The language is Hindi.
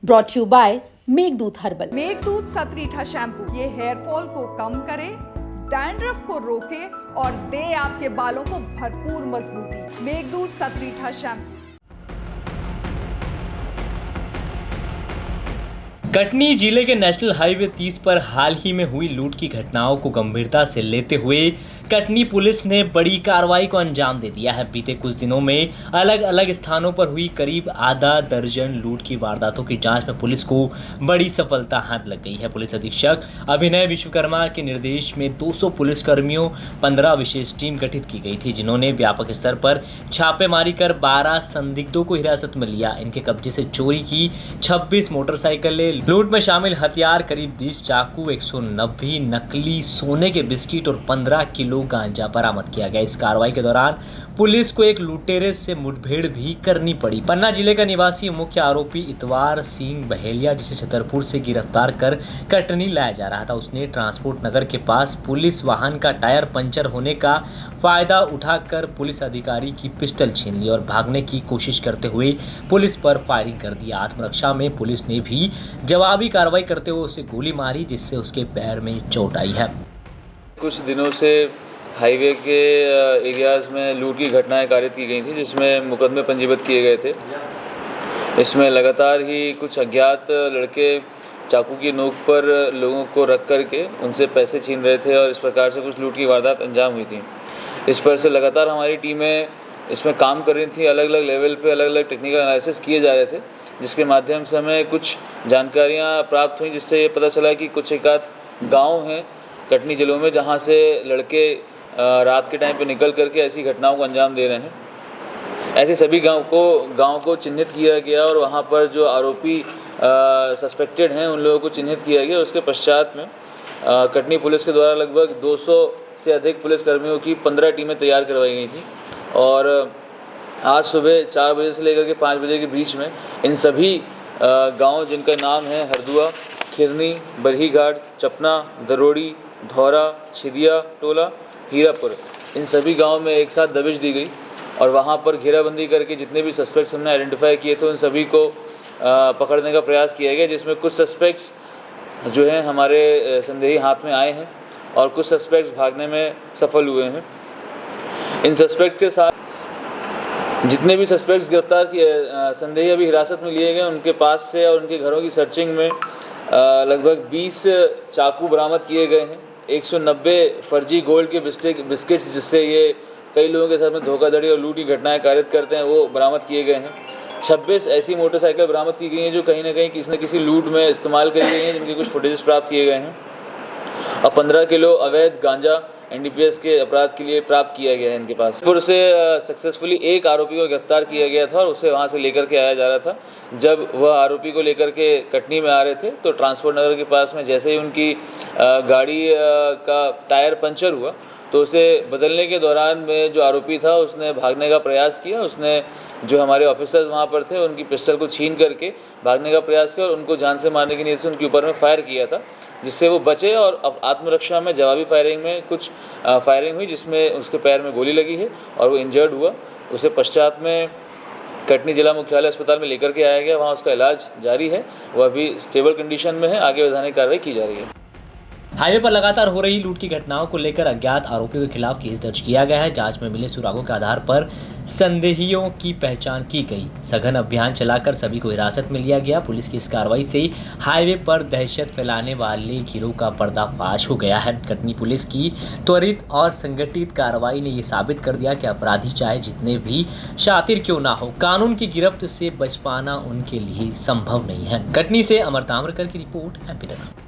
Brought you by Meghdoot herbal. Meghdoot Satritha shampoo ये हेयर फॉल को कम करे, डैंड्रफ को रोके और दे आपके बालों को भरपूर मजबूती। मेघदूत सतरीठा शैम्पू। कटनी जिले के नेशनल हाईवे 30 पर हाल ही में हुई लूट की घटनाओं को गंभीरता से लेते हुए कटनी पुलिस ने बड़ी कार्रवाई को अंजाम दे दिया है। बीते कुछ दिनों में अलग अलग स्थानों पर हुई करीब आधा दर्जन लूट की वारदातों की जांच में पुलिस को बड़ी सफलता हाथ लग गई है। पुलिस अधीक्षक अभिनय विश्वकर्मा के निर्देश में 200 पुलिसकर्मियों 15 विशेष टीम गठित की गई थी, जिन्होंने व्यापक स्तर पर छापेमारी कर 12 संदिग्धों को हिरासत में लिया। इनके कब्जे से चोरी की 26 मोटरसाइकिलें, लूट में शामिल हथियार, करीब 20 चाकू, 190 नकली सोने के बिस्किट और 15 किलो गांजा बरामद किया गया। इस कार्रवाई के दौरान पुलिस को एक लुटेरे से मुठभेड़ भी करनी पड़ी। पन्ना जिले का निवासी मुख्य आरोपी इतवार सिंह बहेलिया, जिसे छतरपुर से गिरफ्तार कर कटनी लाया जा रहा था, उसने ट्रांसपोर्ट नगर के पास पुलिस वाहन का टायर पंचर होने का फायदा उठाकर पुलिस अधिकारी की पिस्टल छीन ली और भागने की कोशिश करते हुए पुलिस पर फायरिंग कर दी। आत्मरक्षा में पुलिस ने भी जवाबी कार्रवाई करते हुए उसे गोली मारी, जिससे उसके पैर में चोट आई है। कुछ दिनों से हाईवे के एरियाज़ में लूट की घटनाएं कारित की गई थी, जिसमें मुकदमे पंजीबद्ध किए गए थे। इसमें लगातार ही कुछ अज्ञात लड़के चाकू की नोक पर लोगों को रख करके उनसे पैसे छीन रहे थे और इस प्रकार से कुछ लूट की वारदात अंजाम हुई थी। इस पर से लगातार हमारी टीमें इसमें काम कर रही थी। अलग अलग लेवल पे अलग अलग टेक्निकल एनालिसिस किए जा रहे थे, जिसके माध्यम से हमें कुछ जानकारियाँ प्राप्त हुई, जिससे ये पता चला कि कुछ एक आध गाँव हैं कटनी जिलों में जहाँ से लड़के रात के टाइम पे निकल करके ऐसी घटनाओं को अंजाम दे रहे हैं। ऐसे सभी गांव को चिन्हित किया गया और वहां पर जो आरोपी सस्पेक्टेड हैं उन लोगों को चिन्हित किया गया। उसके पश्चात में कटनी पुलिस के द्वारा लगभग 200 से अधिक पुलिसकर्मियों की 15 टीमें तैयार करवाई गई थी और आज सुबह 4 बजे से लेकर के 5 बजे के बीच में इन सभी गाँव, जिनका नाम है हरदुआ, खिरनी, बरहीघाट, चपना, दरोड़ी, धौरा, छिदिया टोला, हीरापुर, इन सभी गांव में एक साथ दबिश दी गई और वहां पर घेराबंदी करके जितने भी सस्पेक्ट्स हमने आइडेंटिफाई किए थे उन सभी को पकड़ने का प्रयास किया गया, जिसमें कुछ सस्पेक्ट्स जो हैं हमारे संदेही हाथ में आए हैं और कुछ सस्पेक्ट्स भागने में सफल हुए हैं। इन सस्पेक्ट्स के साथ जितने भी सस्पेक्ट्स गिरफ्तार किए संदेही अभी हिरासत में लिए गए, उनके पास से और उनके घरों की सर्चिंग में लगभग 20 चाकू बरामद किए गए हैं, 190 फर्जी गोल्ड के बिस्किट्स जिससे ये कई लोगों के साथ में धोखाधड़ी और लूट की घटनाएं कारित करते हैं, वो बरामद किए गए हैं। 26 ऐसी मोटरसाइकिल बरामद की गई हैं जो कहीं ना कहीं किसी न किसी लूट में इस्तेमाल करी गई हैं, जिनके कुछ फुटेजेस प्राप्त किए गए हैं और 15 किलो अवैध गांजा NDPS के अपराध के लिए प्राप्त किया गया है इनके पास। पुर से सक्सेसफुली एक आरोपी को गिरफ्तार किया गया था और उसे वहाँ से लेकर के आया जा रहा था। जब वह आरोपी को लेकर के कटनी में आ रहे थे तो ट्रांसपोर्ट नगर के पास में जैसे ही उनकी गाड़ी का टायर पंचर हुआ तो उसे बदलने के दौरान में जो आरोपी था उसने भागने का प्रयास किया। उसने जो हमारे ऑफिसर्स वहाँ पर थे उनकी पिस्टल को छीन करके भागने का प्रयास किया और उनको जान से मारने की नीयत से उनके ऊपर में फायर किया था, जिससे वो बचे और अब आत्मरक्षा में जवाबी फायरिंग में कुछ फायरिंग हुई, जिसमें उसके पैर में गोली लगी है और वो इंजर्ड हुआ। उसे पश्चात में कटनी जिला मुख्यालय अस्पताल में लेकर के आया गया, वहाँ उसका इलाज जारी है, वह अभी स्टेबल कंडीशन में है। आगे वैधानिक कार्रवाई की जा रही है। हाईवे पर लगातार हो रही लूट की घटनाओं को लेकर अज्ञात आरोपियों के खिलाफ केस दर्ज किया गया है। जांच में मिले सुरागों के आधार पर संदेहियों की पहचान की गई। सघन अभियान चलाकर सभी को हिरासत में लिया गया। पुलिस की इस कार्रवाई से हाईवे पर दहशत फैलाने वाले गिरोह का पर्दाफाश हो गया है। कटनी पुलिस की त्वरित और संगठित कार्रवाई ने ये साबित कर दिया कि अपराधी चाहे जितने भी शातिर क्यों ना हो, कानून की गिरफ्त से बच पाना उनके लिए संभव नहीं है। कटनी से अमर ताम्रकर की रिपोर्ट, MP तक।